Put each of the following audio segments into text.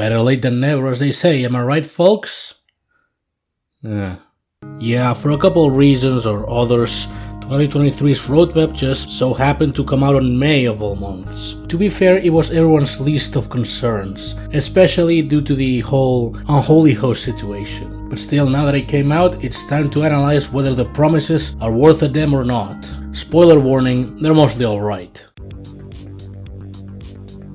Better late than never, as they say, am I right, folks? Yeah, for a couple of reasons or others, 2023's roadmap just so happened to come out in May of all months. To be fair, it was everyone's least of concerns, especially due to the whole unholy host situation. But still, now that it came out, it's time to analyze whether the promises are worth a damn or not. Spoiler warning, they're mostly alright.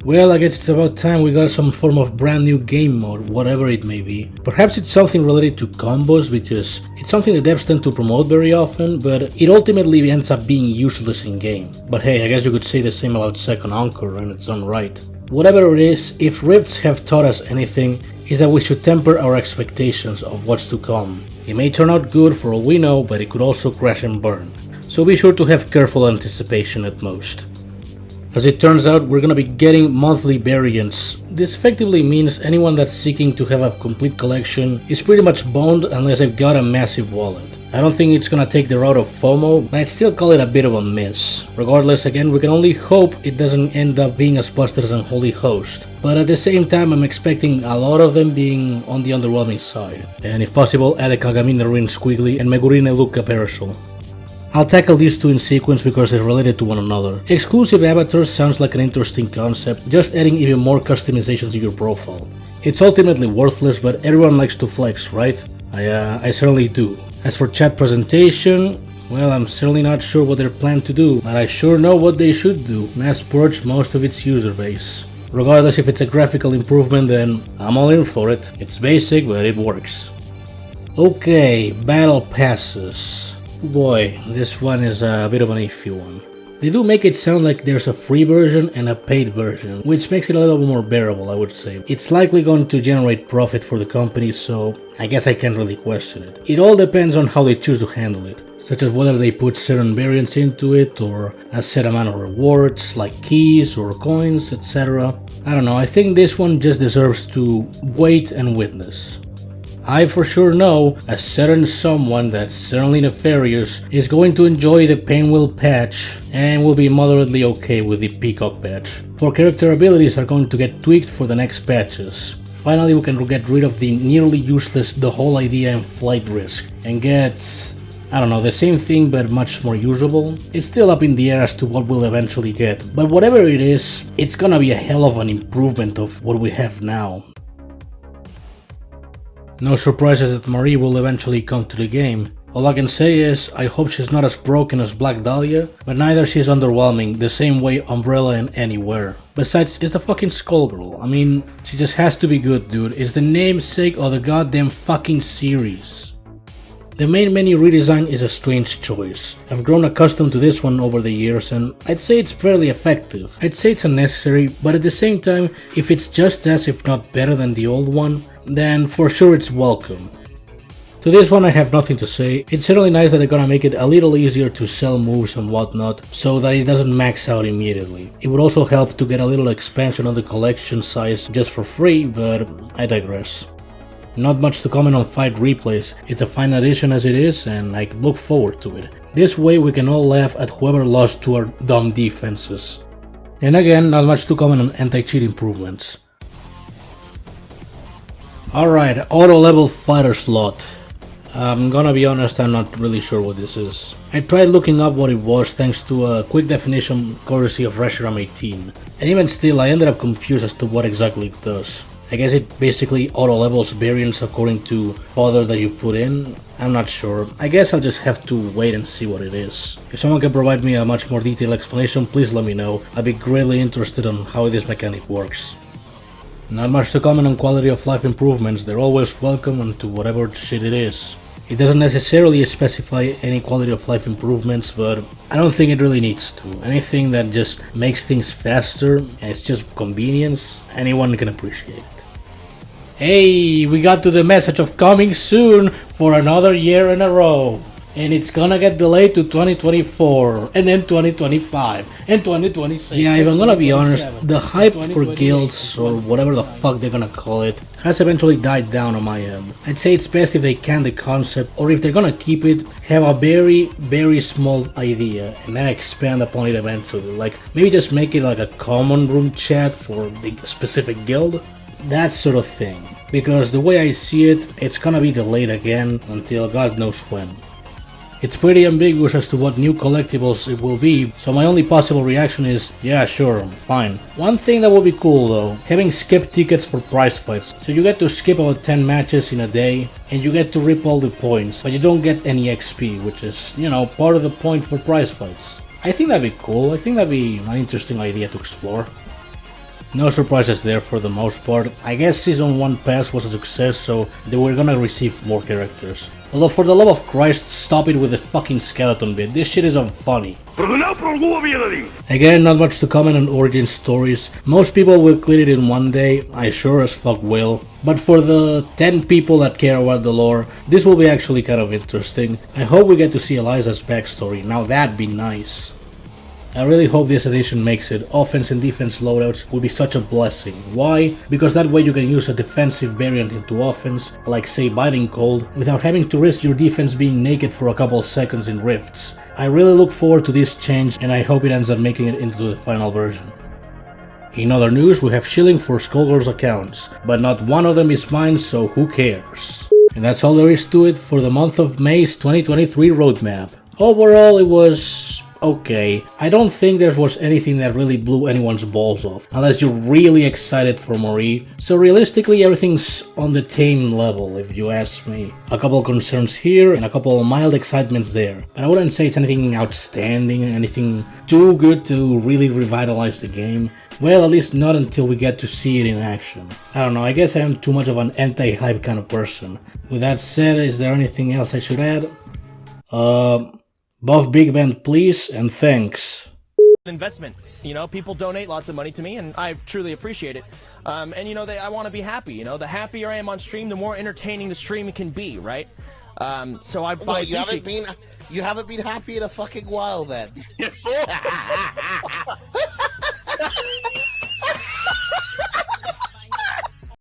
Well, I guess it's about time we got some form of brand new game mode, whatever it may be. Perhaps it's something related to combos, because it's something the devs tend to promote very often, but it ultimately ends up being useless in game. But hey, I guess you could say the same about Second Encore in its own right. Whatever it is, if Rifts have taught us anything, is that we should temper our expectations of what's to come. It may turn out good for all we know, but it could also crash and burn. So be sure to have careful anticipation at most. As it turns out, we're gonna be getting monthly variants. This effectively means anyone that's seeking to have a complete collection is pretty much boned unless they've got a massive wallet. I don't think it's gonna take the route of FOMO, but I'd still call it a bit of a miss. Regardless, again, we can only hope it doesn't end up being as busted as Unholy Host. But at the same time, I'm expecting a lot of them being on the underwhelming side. And if possible, add a Kagami Rin Squiggly and Megurine Luca Parasol. I'll tackle these two in sequence because they're related to one another. Exclusive avatars sounds like an interesting concept, just adding even more customization to your profile. It's ultimately worthless, but everyone likes to flex, right? I certainly do. As for chat presentation, well, I'm certainly not sure what they're planned to do, but I sure know what they should do: mass purge most of its user base. Regardless if it's a graphical improvement, then I'm all in for it. It's basic, but it works. Okay, battle passes. Boy, this one is a bit of an iffy one. They do make it sound like there's a free version and a paid version, which makes it a little bit more bearable, I would say. It's likely going to generate profit for the company, so I guess I can't really question it. It all depends on how they choose to handle it, such as whether they put certain variants into it, or a set amount of rewards, like keys or coins, etc. I don't know, I think this one just deserves to wait and witness. I for sure know a certain someone that's certainly nefarious is going to enjoy the Painwheel patch and will be moderately okay with the Peacock patch. For character abilities are going to get tweaked for the next patches. Finally, we can get rid of the nearly useless The Whole Idea and Flight Risk and get, I don't know, the same thing but much more usable. It's still up in the air as to what we'll eventually get, but whatever it is, it's gonna be a hell of an improvement of what we have now. No surprises that Marie will eventually come to the game. All I can say is, I hope she's not as broken as Black Dahlia, but neither she's underwhelming the same way Umbrella and Anywhere. Besides, it's a fucking Skullgirl. I mean, she just has to be good, dude. It's the namesake of the goddamn fucking series. The main menu redesign is a strange choice. I've grown accustomed to this one over the years and I'd say it's fairly effective. I'd say it's unnecessary, but at the same time, if it's just as if not better than the old one, then for sure it's welcome. To this one I have nothing to say. It's certainly nice that they're gonna make it a little easier to sell moves and whatnot, so that it doesn't max out immediately. It would also help to get a little expansion on the collection size just for free, but I digress. Not much to comment on fight replays. It's a fine addition as it is, and I look forward to it. This way we can all laugh at whoever lost to our dumb defenses. And again, not much to comment on anti-cheat improvements. Alright, auto level fighter slot. I'm gonna be honest, I'm not really sure what this is. I tried looking up what it was thanks to a quick definition courtesy of Reshiram 18. And even still, I ended up confused as to what exactly it does. I guess it basically auto-levels variants according to fodder that you put in. I'm not sure. I guess I'll just have to wait and see what it is. If someone can provide me a much more detailed explanation, please let me know. I'd be greatly interested on how this mechanic works. Not much to comment on quality of life improvements. They're always welcome onto whatever shit it is. It doesn't necessarily specify any quality of life improvements, but I don't think it really needs to. Anything that just makes things faster and it's just convenience, anyone can appreciate it. Hey, we got to the message of coming soon for another year in a row. And it's gonna get delayed to 2024, and then 2025, and 2026. Yeah, if I'm gonna be honest, the hype for guilds, or whatever the fuck they're gonna call it, has eventually died down on my end. I'd say it's best if they can the concept, or if they're gonna keep it, have a very small idea, and then expand upon it eventually. Like, maybe just make it like a common room chat for the specific guild. that sort of thing. Because the way I see it, it's gonna be delayed again until God knows when. It's pretty ambiguous as to what new collectibles it will be, so my only possible reaction is, yeah sure, fine. One thing that would be cool though, having skip tickets for prize fights. So you get to skip about 10 matches in a day, and you get to reap all the points, but you don't get any XP, which is, you know, part of the point for prize fights. I think that'd be cool, I think that'd be an interesting idea to explore. No surprises there for the most part. I guess Season 1 Pass was a success, so they were gonna receive more characters. Although for the love of Christ, stop it with the fucking skeleton bit, this shit is unfunny. Again, not much to comment on origin stories. Most people will clear it in one day, I sure as fuck will. But for the 10 people that care about the lore, this will be actually kind of interesting. I hope we get to see Eliza's backstory, now that'd be nice. I really hope this edition makes it. Offense and defense loadouts will be such a blessing. Why? Because that way you can use a defensive variant into offense, like say Biting Cold, without having to risk your defense being naked for a couple seconds in rifts. I really look forward to this change and I hope it ends up making it into the final version. In other news, we have shilling for Skullgirls accounts, but not one of them is mine, so who cares? And that's all there is to it for the month of May's 2023 roadmap. Overall, it was okay. I don't think there was anything that really blew anyone's balls off, unless you're really excited for Marie. So realistically, everything's on the tame level, if you ask me. A couple concerns here and a couple mild excitements there, but I wouldn't say it's anything outstanding, anything too good to really revitalize the game. Well, at least not until we get to see it in action. I don't know, I guess I am too much of an anti-hype kind of person. With that said, is there anything else I should add? Buff Big Band please, and thanks. Investment. You know, people donate lots of money to me, and I truly appreciate it. And you know, I want to be happy. You know, the happier I am on stream, the more entertaining the stream can be, right? So I buy sushi. You haven't been happy in a fucking while then.